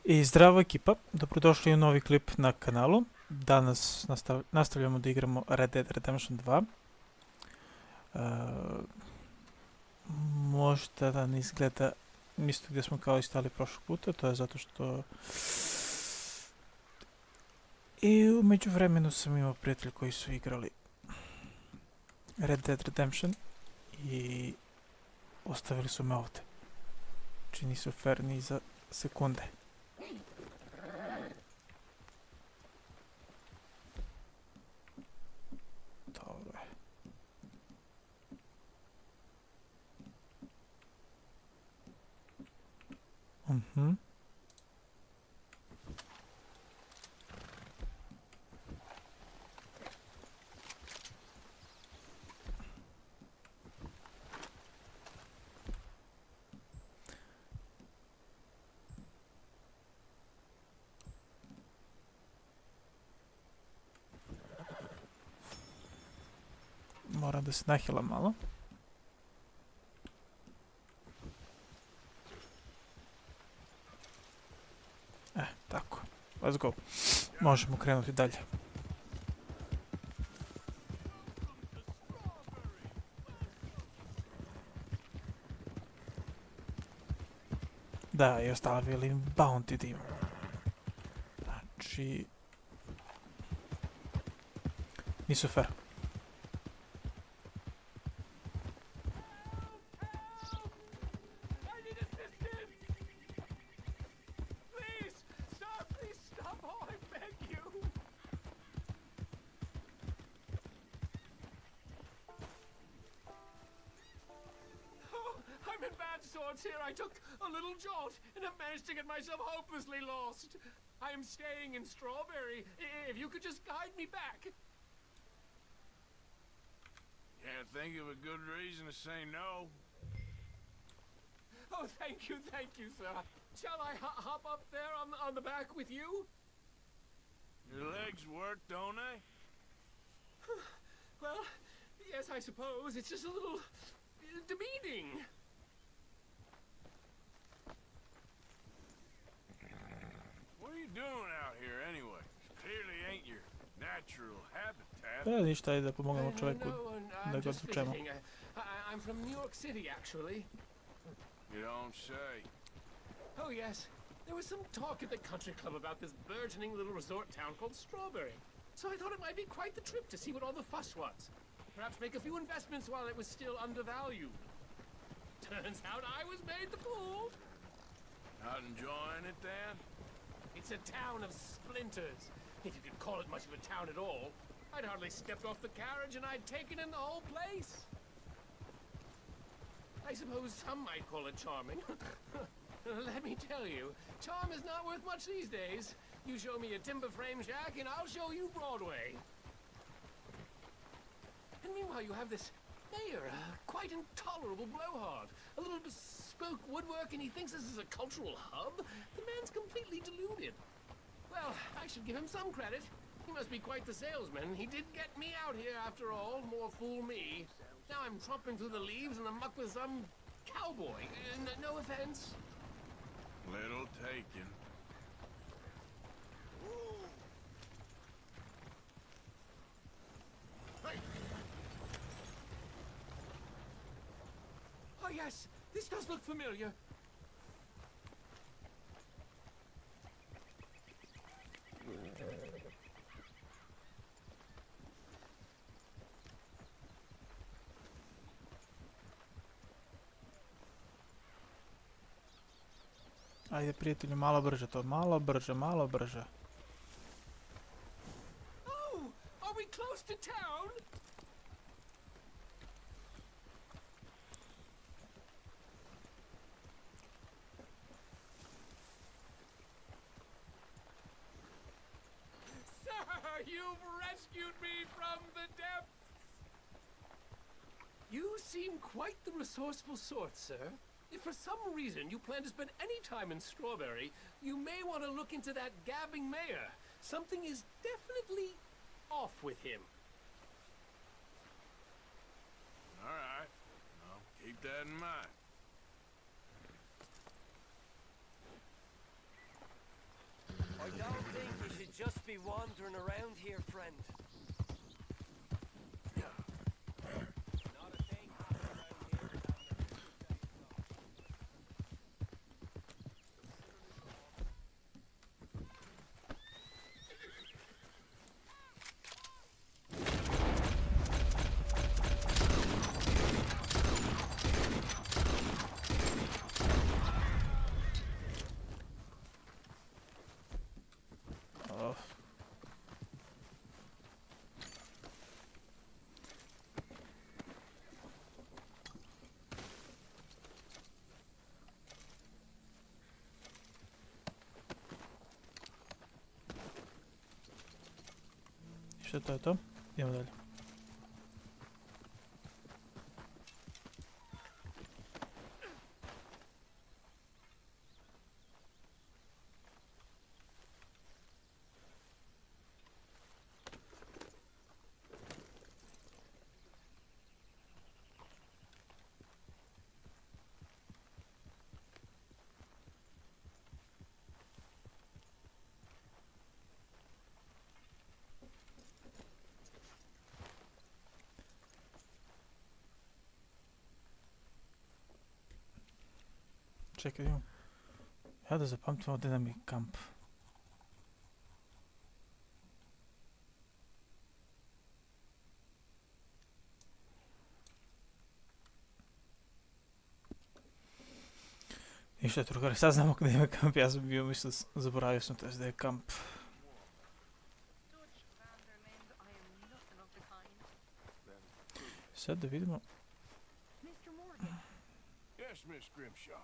I zdravo ekipa, dobrodošli u novi klip na kanalu. Danas nastavljamo da igramo Red Dead Redemption 2. Možda da ne izgleda isto gdje smo kao i stali prošlog puta, to je zato što... I u međuvremenu sam imao prijatelji koji su igrali Red Dead Redemption i ostavili su me ovdje. Znači nisu fair ni za sekunde. Dobro je. Moram da se nahilam malo. Tako. Let's go. Možemo krenuti dalje. Da, i ostavili bounty dim. Znači... nisu fair. Here I took a little jaunt and have managed to get myself hopelessly lost. I am staying in Strawberry. If you could just guide me back. Can't think of a good reason to say no. Oh, thank you, sir. Shall I hop up there on the back with you? Your legs work, don't they? Well, yes, I suppose. It's just a little demeaning. What are you doing out here anyway? Clearly ain't your natural habitat. Da, ništa, ajde da pomognemo čovjeku da ga odvučemo. I'm from New York City, actually. You don't say. Oh, yes. There was some talk at the country club about this burgeoning little resort town called Strawberry. So I thought it might be quite the trip to see what all the fuss was. Perhaps make a few investments while it was still undervalued. Turns out I was made the fool. Not enjoying it then? It's a town of splinters, if you could call it much of a town at all. I'd hardly stepped off the carriage and I'd taken in the whole place. I suppose some might call it charming. Let me tell you, charm is not worth much these days. You show me a timber frame shack and I'll show you Broadway. And meanwhile you have this mayor, a quite intolerable blowhard. A little bespoke woodwork and he thinks this is a cultural hub? The man's completely deluded. Well, I should give him some credit. He must be quite the salesman. He did get me out here after all, more fool me. Now I'm tromping through the leaves in the muck with some cowboy. No offense. Little taken. Oh yes, this does look familiar. Ajde prijatelju, malo brže to, malo brže. Oh, are we close to town? You've rescued me from the depths! You seem quite the resourceful sort, sir. If for some reason you plan to spend any time in Strawberry, you may want to look into that gabbing mayor. Something is definitely off with him. All right. I'll keep that in mind. just be wandering around here, friend. Not a thing happens around here without an Oh. Što to je to? Idemo dalje. Čekaj, idemo. Ja da zapamtim ovdje nam je kamp. Ništa drugari, sad znamo gdje je kamp, ja sam bio mislio, zaboravio sam to da je kamp. Sad da vidimo. Mr. Morgan, Yes, Miss Grimshaw.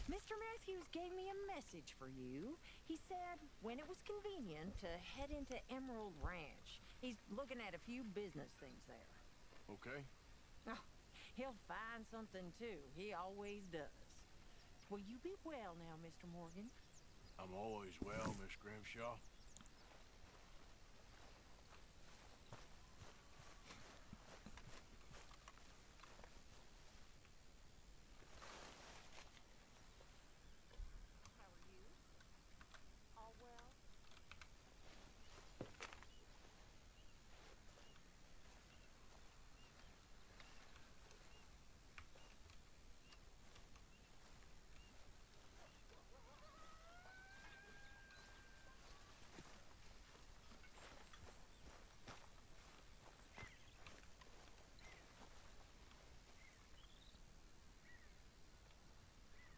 Mr. Matthews gave me a message for you. He said when it was convenient to head into Emerald Ranch. He's looking at a few business things there. Okay. Oh, he'll find something too. He always does. Will you be well now, Mr. Morgan? I'm always well, Miss Grimshaw. How are you? All well?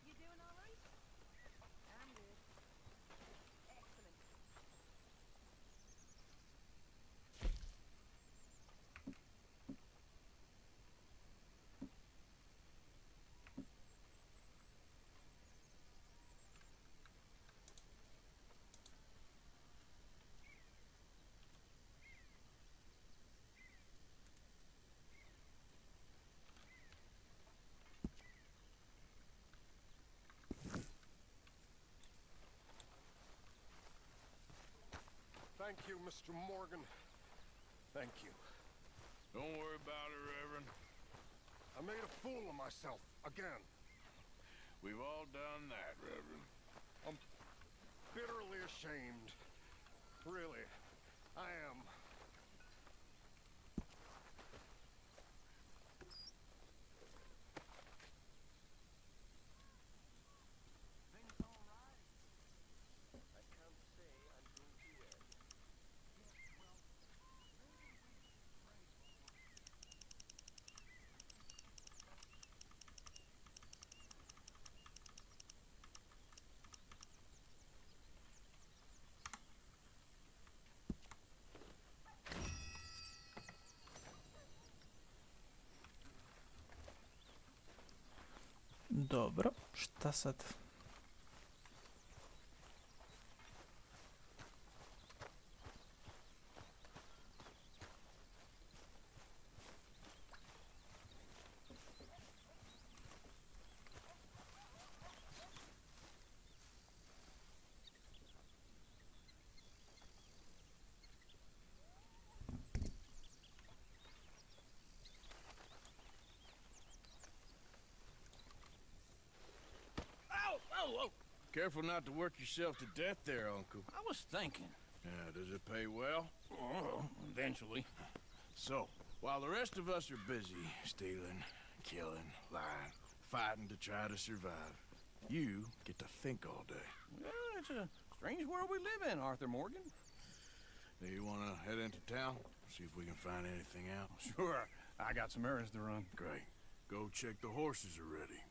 You doing all right? I'm good. Excellent. Thank you, Mr. Morgan. Thank you. Don't worry about it, Reverend. I made a fool of myself again. We've all done that, Reverend. I'm bitterly ashamed. Really, I am. Things all right? I can't say I'm going to yet. Dobro, šta sad? Careful not to work yourself to death there, Uncle. I was thinking, Does it pay well? Oh, eventually. So, while the rest of us are busy stealing, killing, lying, fighting to try to survive, you get to think all day. Well, it's a strange world we live in, Arthur Morgan. Do you want to head into town? See if we can find anything out? Sure. I got some errands to run. Great. Go check the horses are ready.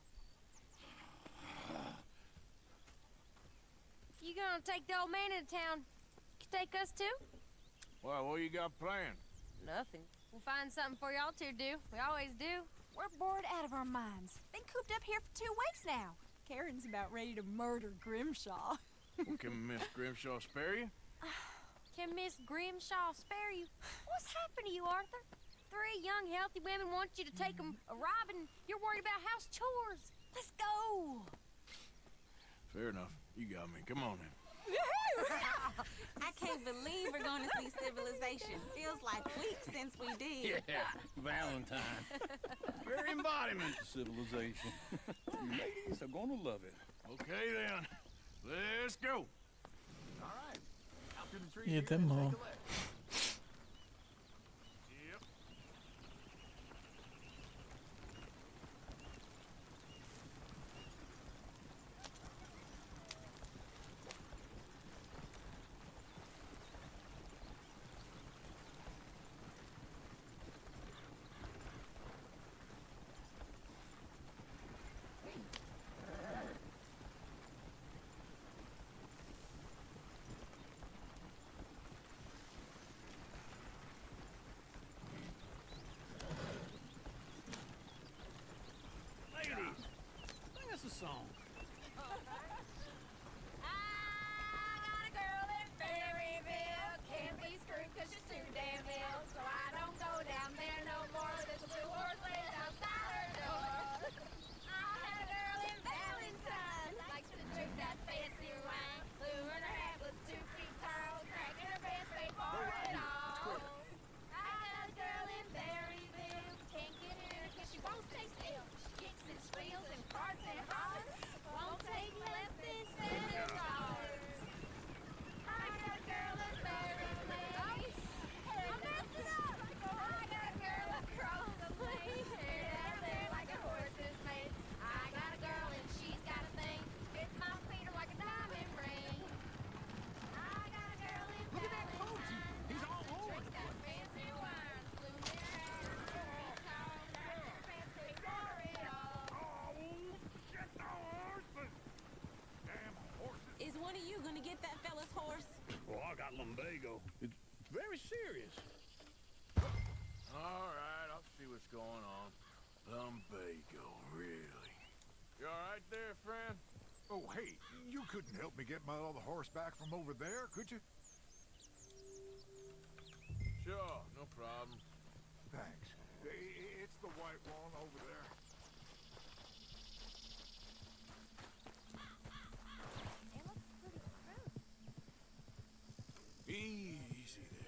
You gonna take the old man into town? You take us too? Well, what you got planned? Nothing. We'll find something for y'all to do. We always do. We're bored out of our minds. Been cooped up here for 2 weeks now. Karen's about ready to murder Grimshaw. Well, can Miss Grimshaw spare you? Can Miss Grimshaw spare you? What's happened to you, Arthur? 3 young, healthy women want you to take them a robbing. You're worried about house chores. Let's go. Fair enough. You got me. Come on then. I can't believe we're going to see civilization. Feels like weeks since we did. Yeah, Valentine. Very embodiment of civilization. You ladies are gonna love it. Okay then. Let's go. All right. Out through the trees. Idemo. Take a look. Yep. Ladies, sing us a song. I got a girl in Berryville. Can't be screwed 'cause she's too damn ill. So I don't go down there no more. There's a blue horse laying outside her door. I had a girl in Valentine. Likes to drink that fancy wine. Blue in her hat was 2 feet tall. Cracking her pants paid for it all. I got a girl in Berryville. Can't get her 'cause she won't stay still. She kicks and squeals and farts and hollers. Won't take less than $7. I got a girl in Berryville. I messed it up. I got a girl across the lane. Down there like a horse's mane. I got a girl and she's got a thing. Fits my feet like a diamond ring. I got a girl in Valentine. He's all over Drink that fancy wine. Blue in her hair, 2 feet tall. Cracking her pants paid for it all. Get the horses! Damn horses! Is one of you going to get that fella's horse? Well, I got lumbago. It's very serious. All right, I'll see what's going on. Lumbago, really? You all right there, friend? Oh, hey, you couldn't help me get my other horse back from over there, could you? Sure, no problem. Thanks. It's the white one over there. It looks pretty smooth. Easy there.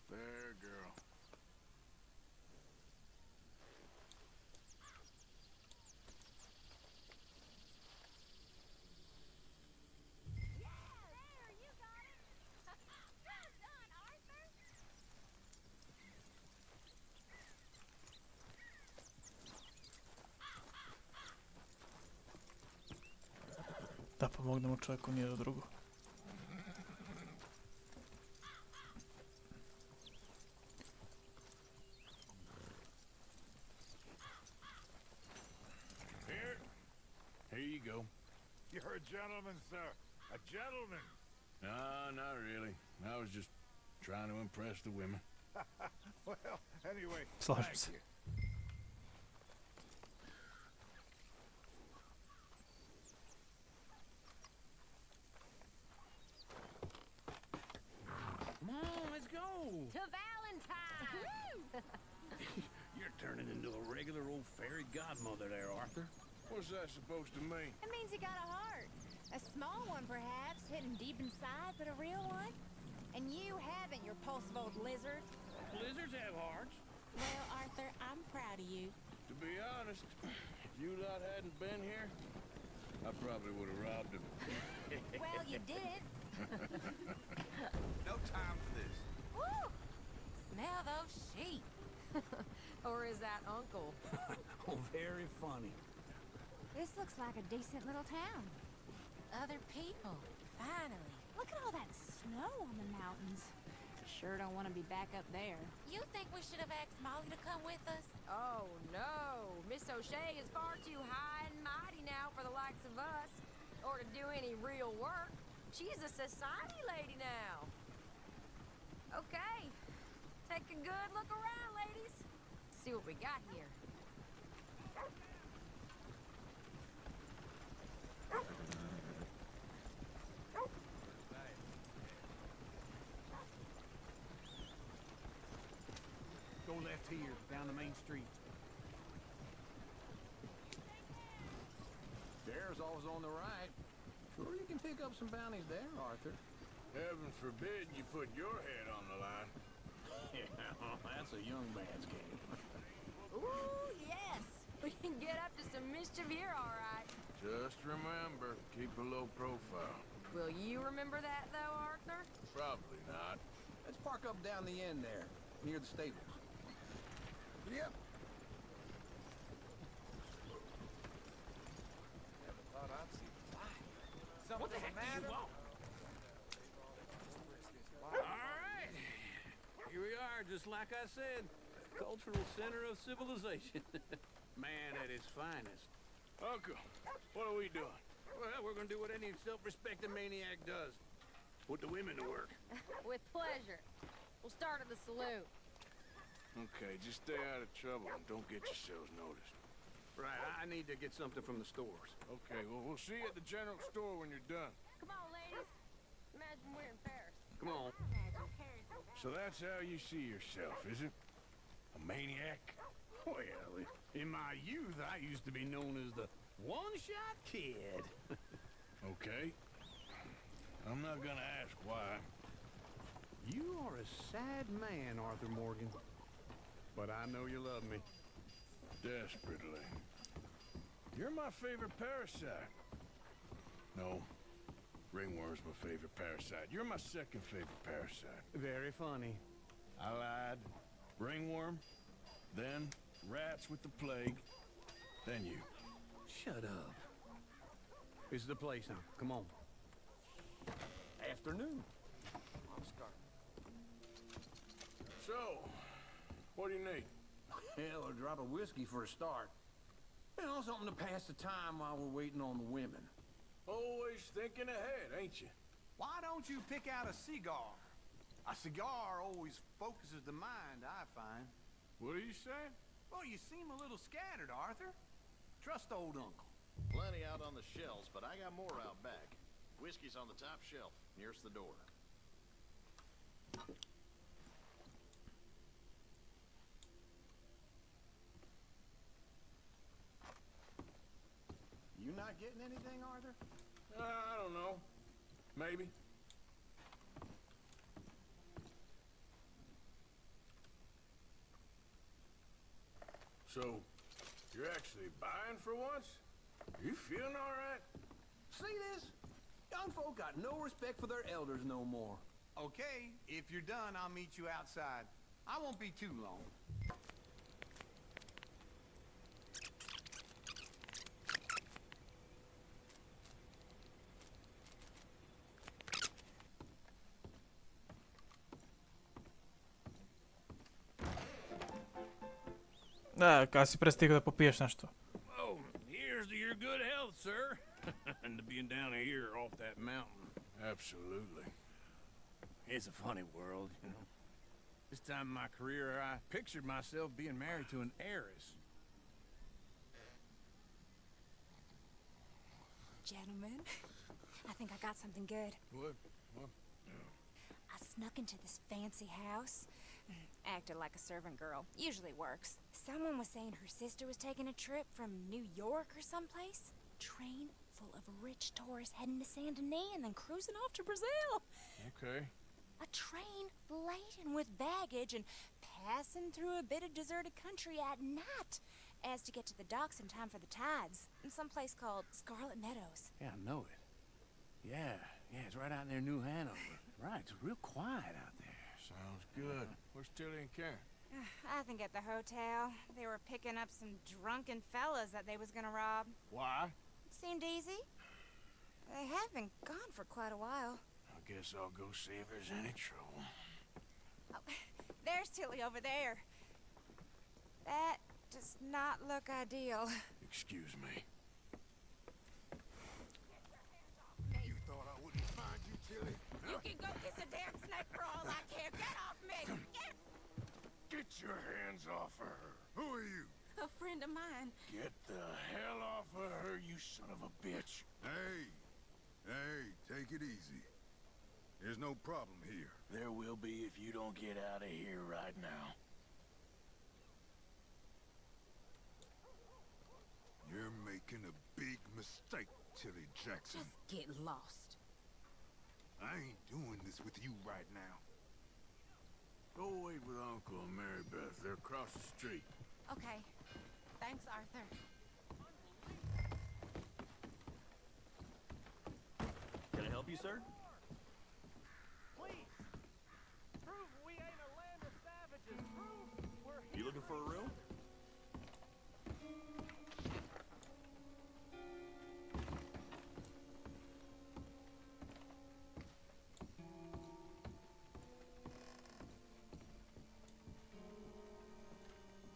There, girl. There, you got it. Well done, Arthur. Da pomognemo čovjeku, nije do drugo. Here you go. You're a gentleman, sir. A gentleman. No, not really. I was just trying to impress the women. Well, anyway, Slažem thank se. you. You're turning into a regular old fairy godmother there, Arthur. What's that supposed to mean? It means you got a heart. A small one, perhaps, hidden deep inside, but a real one. And you haven't, you repulsive old lizard. Lizards have hearts. Well, Arthur, I'm proud of you. To be honest, if you lot hadn't been here, I probably would have robbed him. Well, you did. No time for this. Woo! Smell those sheep. Or is that Uncle? Oh, very funny. This looks like a decent little town. Other people, finally. Look at all that snow on the mountains. Sure don't want to be back up there. You think we should have asked Molly to come with us? Oh, no. Miss O'Shea is far too high and mighty now for the likes of us. Or to do any real work. She's a society lady now. Okay. Take a good look around, ladies. See what we got here. Go left here, down the main street. There's always on the right. Sure you can pick up some bounties there, Arthur. Heaven forbid you put your head on the line. Yeah, that's a young man's game. Ooh, yes. We can get up to some mischief here, all right. Just remember, keep a low profile. Will you remember that, though, Arthur? Probably not. Let's park up down the end there, near the stables. Yep. Never thought I'd see the light. What the heck do you want? All right. Here we are, just like I said. Cultural center of civilization. Man at his finest. Uncle, what are we doing? Well, we're gonna do what any self-respecting maniac does. Put the women to work. With pleasure. We'll start at the saloon. Okay, just stay out of trouble and don't get yourselves noticed. Right, I need to get something from the stores. Okay, well, we'll see you at the general store when you're done. Come on, ladies. Imagine we're in Paris. Come on. So that's how you see yourself, is it? A maniac? Well, in my youth, I used to be known as the one-shot kid. Okay. I'm not gonna ask why. You are a sad man, Arthur Morgan. But I know you love me. Desperately. You're my favorite parasite. No. Ringworm's my favorite parasite. You're my second favorite parasite. Very funny. I lied. Ringworm, then rats with the plague, then you. Shut up. This is the place now. Come on. Afternoon. I'm starting. So, what do you need? Hell, a drop of whiskey for a start. You know, something to pass the time while we're waiting on the women. Always thinking ahead, ain't you? Why don't you pick out a cigar? A cigar always focuses the mind, I find. What are you saying? Well, you seem a little scattered, Arthur. Trust old Uncle. Plenty out on the shelves, but I got more out back. Whiskey's on the top shelf, nearest the door. You not getting anything, Arthur? I don't know. Maybe. So, you're actually buying for once? You feeling all right? See this? Young folk got no respect for their elders no more. Okay, if you're done, I'll meet you outside. I won't be too long. Da, kad si prestigao da popiješ nešto. Oh, here's to your good health, sir. And to being down here off that mountain. Absolutely. It's a funny world, you know. This time in my career, I pictured myself being married to an heiress. Gentlemen, I think I got something good. What? I snuck into this fancy house, Acted like a servant girl. Usually works. Someone was saying her sister was taking a trip from New York or someplace. Train full of rich tourists heading to Saint Denis and then cruising off to Brazil. Okay. A train laden with baggage and passing through a bit of deserted country at night as to get to the docks in time for the tides in some place called Scarlet Meadows. Yeah, I know it. Yeah, it's right out near New Hanover. Right, it's real quiet out there. Sounds good. Where's Tilly and Karen? I think at the hotel. They were picking up some drunken fellas that they was gonna rob. Why? It seemed easy. They have been gone for quite a while. I guess I'll go see if there's any trouble. Oh, there's Tilly over there. That does not look ideal. Excuse me. You thought I wouldn't find you, Tilly? You can go kiss a damn snake for all I care. Get off me! Get your hands off of her. Who are you? A friend of mine. Get the hell off of her, you son of a bitch. Hey, take it easy. There's no problem here. There will be if you don't get out of here right now. You're making a big mistake, Tilly Jackson. Just get lost. I ain't doing this with you right now. Go wait with Uncle and Mary Beth. They're across the street. Okay. Thanks, Arthur. Can I help you, sir? Please, prove we ain't a land of savages. Prove we're here. You looking for a room?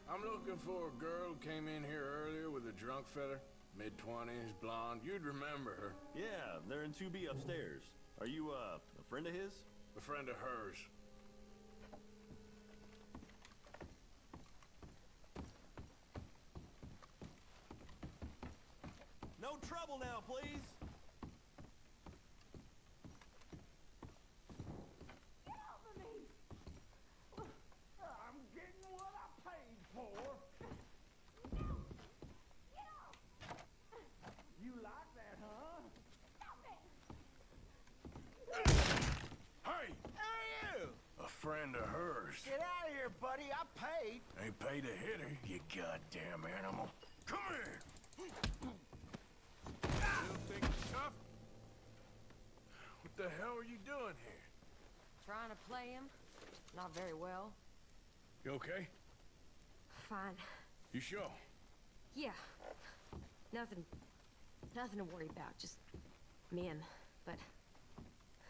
I'm looking for a girl who came in here earlier with a drunk fella. Mid-20s, blonde. You'd remember her. Yeah, they're in 2B upstairs. Are you, a friend of his? A friend of hers. No trouble now, please. Get off of me! I'm getting what I paid for. No! Get off! You like that, huh? Stop it! Hey! Hey, you! A friend of hers. Get out of here, buddy. I paid. Ain't paid to hit her, you goddamn animal. Come here! Still think it's tough? What the hell are you doing here? Trying to play him. Not very well. You okay? Fine. You sure? Yeah. Nothing to worry about. Just men. But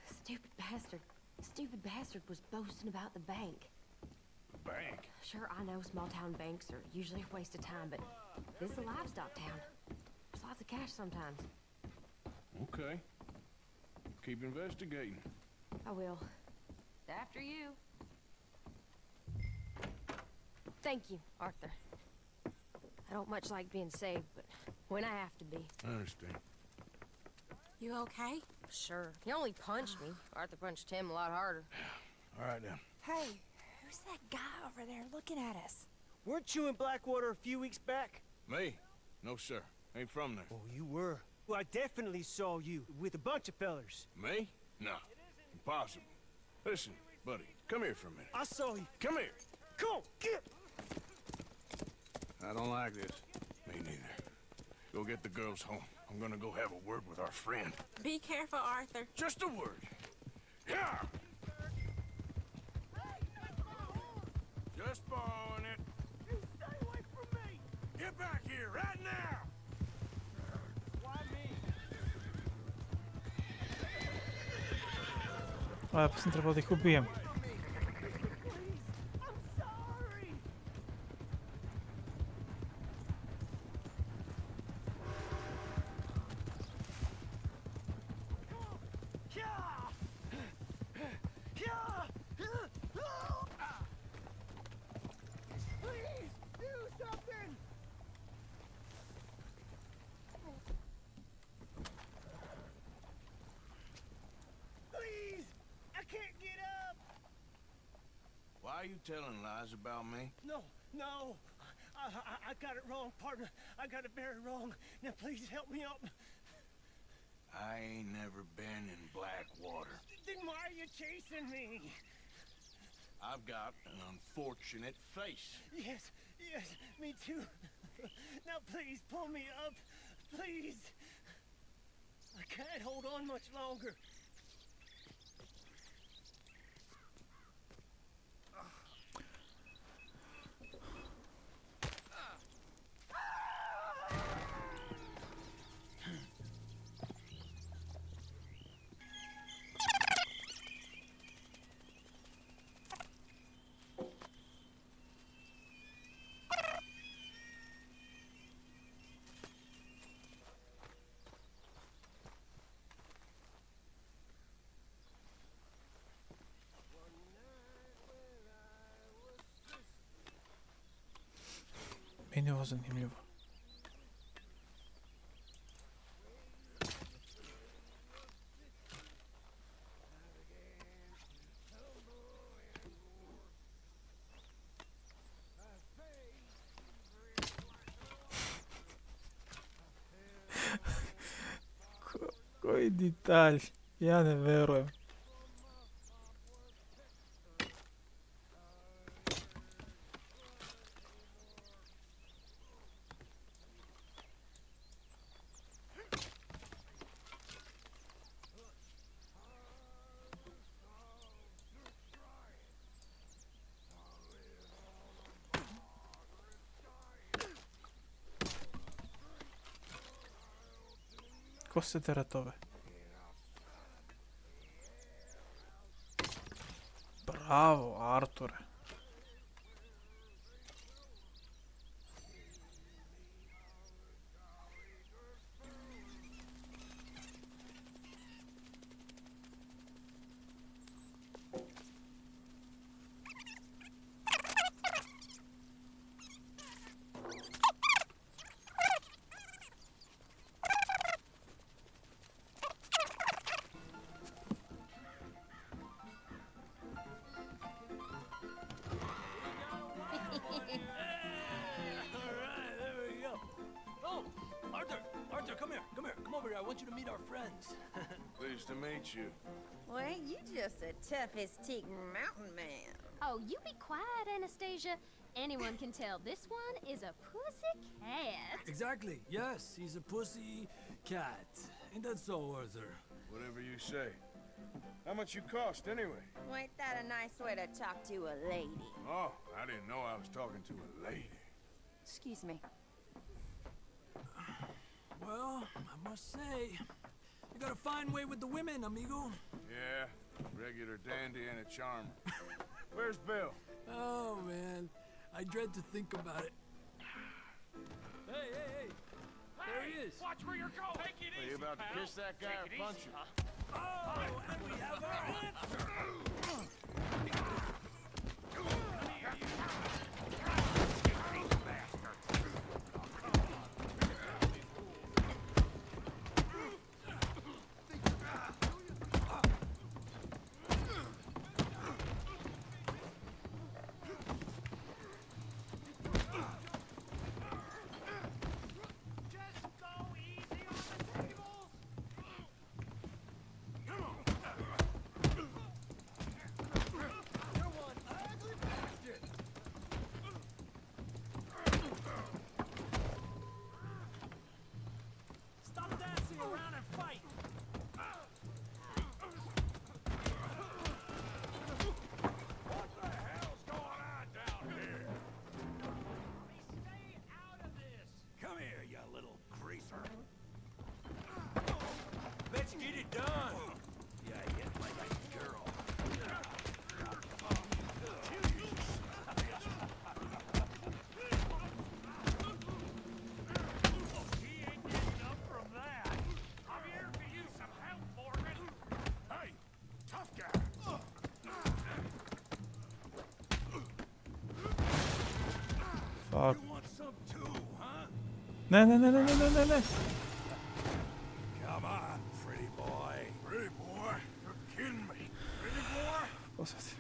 stupid bastard was boasting about the bank. Bank? Sure, I know small town banks are usually a waste of time, but this is a livestock town. There's lots of cash sometimes. Okay. Keep investigating. I will. After you. Thank you, Arthur. I don't much like being saved, but when I have to be. I understand. You okay? Sure. He only punched me. Arthur punched him a lot harder. All right, then. Hey, who's that guy over there looking at us? Weren't you in Blackwater a few weeks back? Me? No, sir. Ain't from there. Oh, you were. Well, I definitely saw you with a bunch of fellers. Me? No. Impossible. Listen, buddy, come here for a minute. I saw you. Come here. Come on, get! I don't like this. Me neither. Go get the girls home. I'm gonna go have a word with our friend. Be careful, Arthur. Just a word. Yeah! Just borrowing it. You stay away from me! Get back here right now! Why me? A, pa sam trebao da ih ubijem. Please! I can't get up! Why are you telling lies about me? No. I got it wrong, partner. I got it very wrong. Now please help me up. I ain't never been in Blackwater. Then why are you chasing me? I've got an unfortunate face. Yes, me too. Now please pull me up. Please. I can't hold on much longer. Meni ovo zanimljivo. Koji detalj, ja ne verujem. Ko se tera tove? Bravo, Arture. I want you to meet our friends. Pleased to meet you. Well, ain't you just the toughest teak mountain man? Oh, you be quiet, Anastasia. Anyone can tell this one is a pussy cat. Exactly. Yes, he's a pussy cat. Ain't that so, Arthur? Whatever you say. How much you cost, anyway? Well, ain't that a nice way to talk to a lady? Oh, I didn't know I was talking to a lady. Excuse me. Well, I must say, you got a fine way with the women, amigo. Yeah, regular dandy and a charmer. Where's Bill? Oh, man. I dread to think about it. Hey! There he is! Watch where you're going! Take it easy, Are you about to kiss that guy or punch him? Oh, and we have our answer! Fuck. Ne. Come on, pretty boy. Pretty boy? You're kidding me. Pretty boy? Posvati.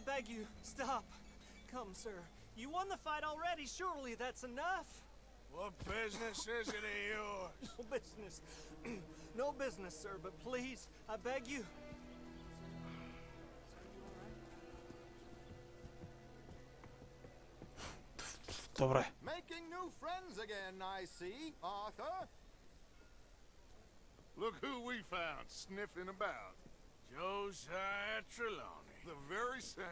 beg you, stop. Come, sir. You won the fight already. Surely that's enough. What business is it of yours? No business. No business, sir, but please, I beg you. Dobro je. Making new friends again, I see, Arthur. Look who we found sniffing about. Josiah Trelawney. The very same.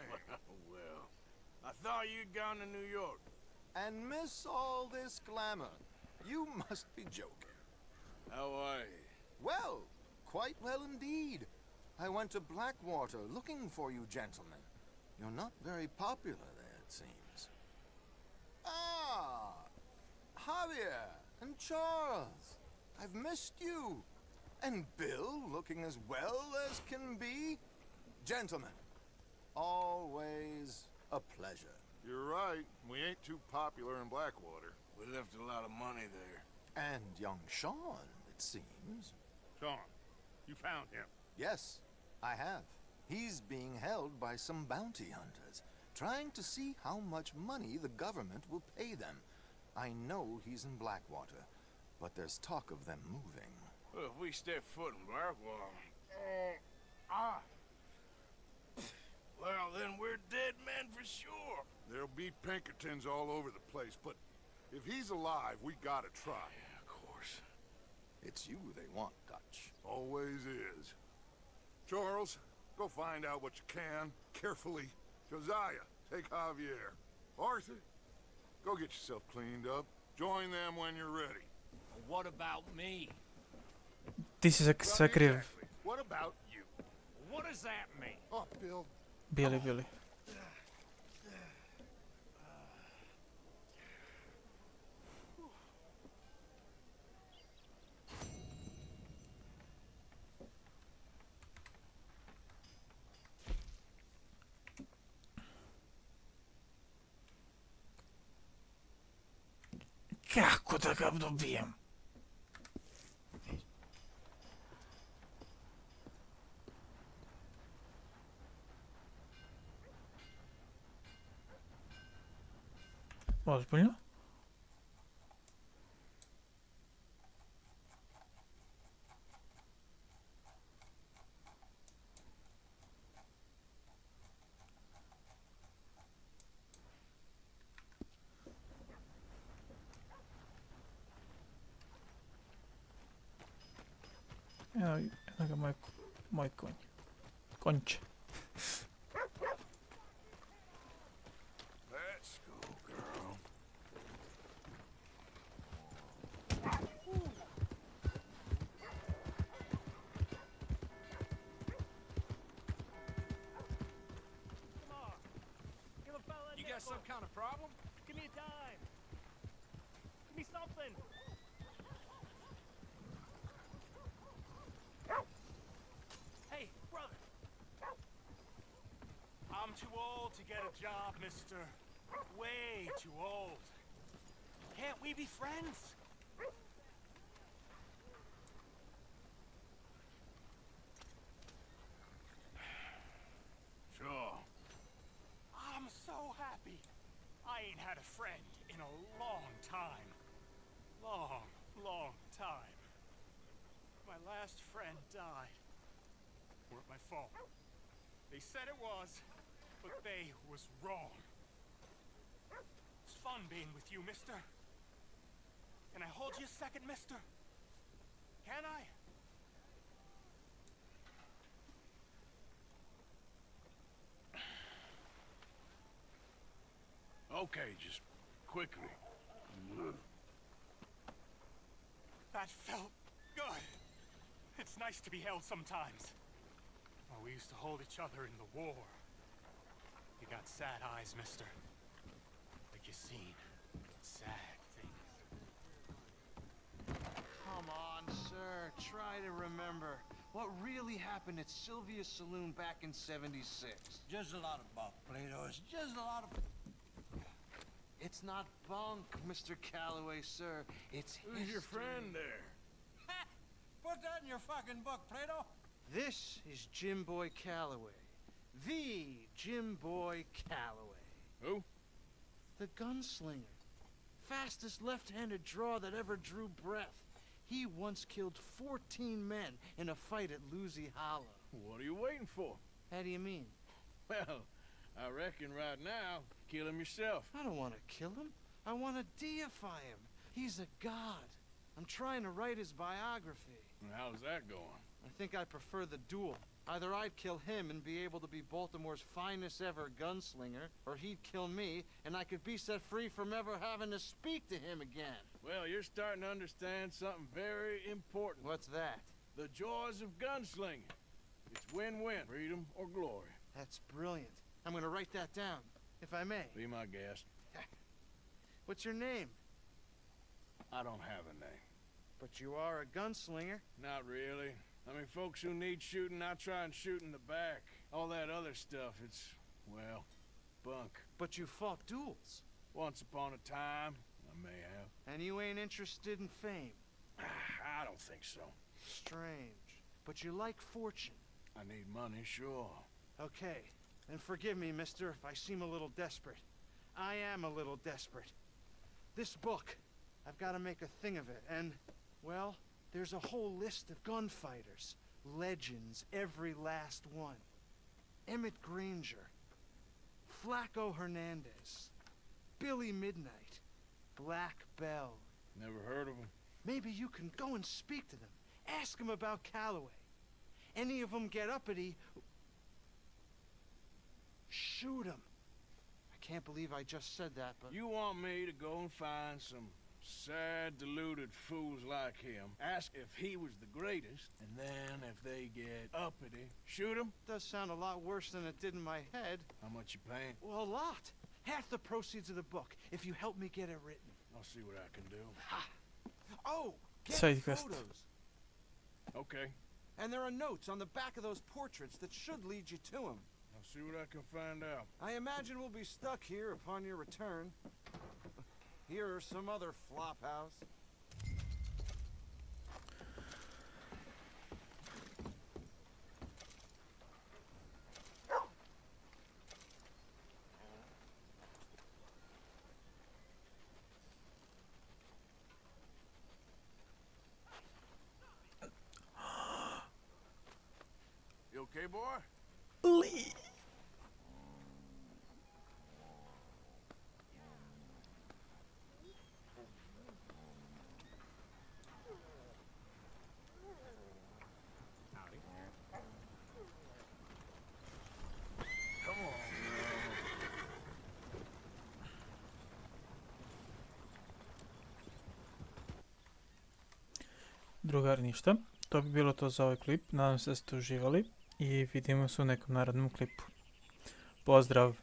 Well, I thought you'd gone to New York. And miss all this glamour. You must be joking. How are you? Well, quite well indeed. I went to Blackwater looking for you gentlemen. You're not very popular there, it seems. Ah! Javier and Charles. I've missed you. And Bill looking as well as can be. Gentlemen, always a pleasure. You're right. We ain't too popular in Blackwater. We left a lot of money there. And young Sean, it seems. Sean, you found him? Yes, I have. He's being held by some bounty hunters, trying to see how much money the government will pay them. I know he's in Blackwater, but there's talk of them moving. Well, if we step foot in Blackwater... Well, then we're dead men for sure. There'll be Pinkertons all over the place, but if he's alive, we gotta try. Yeah, of course. It's you they want, Dutch. Always is. Charles, go find out what you can, carefully. Josiah, take Javier. Arthur, go get yourself cleaned up. Join them when you're ready. What about me? This is exactly What about you? What does that mean? Oh, Bill. Billy. Kako da ga dobijem? Ozbiljno? Eno ga moj konj. Konče. Let's go, girl. You got some kind of problem? Give me a dime. Give me something. Hey, brother. I'm too old to get a job, mister. Way too old. Can't we be friends? Sure. I'm so happy. I ain't had a friend in a long time. Long time. My last friend died. Weren't my fault. They said it was, but they was wrong. It's fun being with you, mister. Can I hold you a second, mister? Can I? Okay, just quickly. That felt good. It's nice to be held sometimes. Oh, we used to hold each other in the war. You got sad eyes, mister. Like you seen sad things. Come on, sir. Try to remember. What really happened at Sylvia's Saloon back in '76? Just a lot of bunk, Plato. It's just a lot of... It's not bunk, Mr. Calloway, sir. It's Who's your friend there? Put that in your fucking book, Plato. This is Jim Boy Calloway. The Jim Boy Calloway. Who? The gunslinger. Fastest left-handed draw that ever drew breath. He once killed 14 men in a fight at Lucy Hollow. What are you waiting for? How do you mean? Well, I reckon right now, kill him yourself. I don't want to kill him. I want to deify him. He's a god. I'm trying to write his biography. And how's that going? I think I prefer the duel. Either I'd kill him and be able to be Baltimore's finest ever gunslinger, or he'd kill me and I could be set free from ever having to speak to him again. Well, you're starting to understand something very important. What's that? The joys of gunslinging. It's win-win, freedom or glory. That's brilliant. I'm gonna write that down, if I may. Be my guest. What's your name? I don't have a name. But you are a gunslinger. Not really. I mean, folks who need shooting, I try and shoot in the back. All that other stuff, it's, well, bunk. But you fought duels. Once upon a time, I may have. And you ain't interested in fame. I don't think so. Strange. But you like fortune. I need money, sure. Okay. Then forgive me, mister, if I seem a little desperate. I am a little desperate. This book, I've got to make a thing of it, and, well, there's a whole list of gunfighters. Legends, every last one. Emmett Granger, Flaco Hernandez, Billy Midnight, Black Bell. Never heard of them. Maybe you can go and speak to them. Ask them about Calloway. Any of them get uppity, shoot them. I can't believe I just said that, but... You want me to go and find some sad, deluded fools like him, ask if he was the greatest, and then if they get uppity, shoot him? Does sound a lot worse than it did in my head. How much you paying? Well, a lot. Half the proceeds of the book, if you help me get it written. I'll see what I can do. Ha! Oh, get Side quest. photos. Okay. And there are notes on the back of those portraits that should lead you to him. I'll see what I can find out. I imagine we'll be stuck here upon your return. Here or some other flop house. You okay, boy? Lee. Drugari, ništa. To bi bilo to za ovaj klip. Nadam se da ste uživali i vidimo se u nekom narednom klipu. Pozdrav!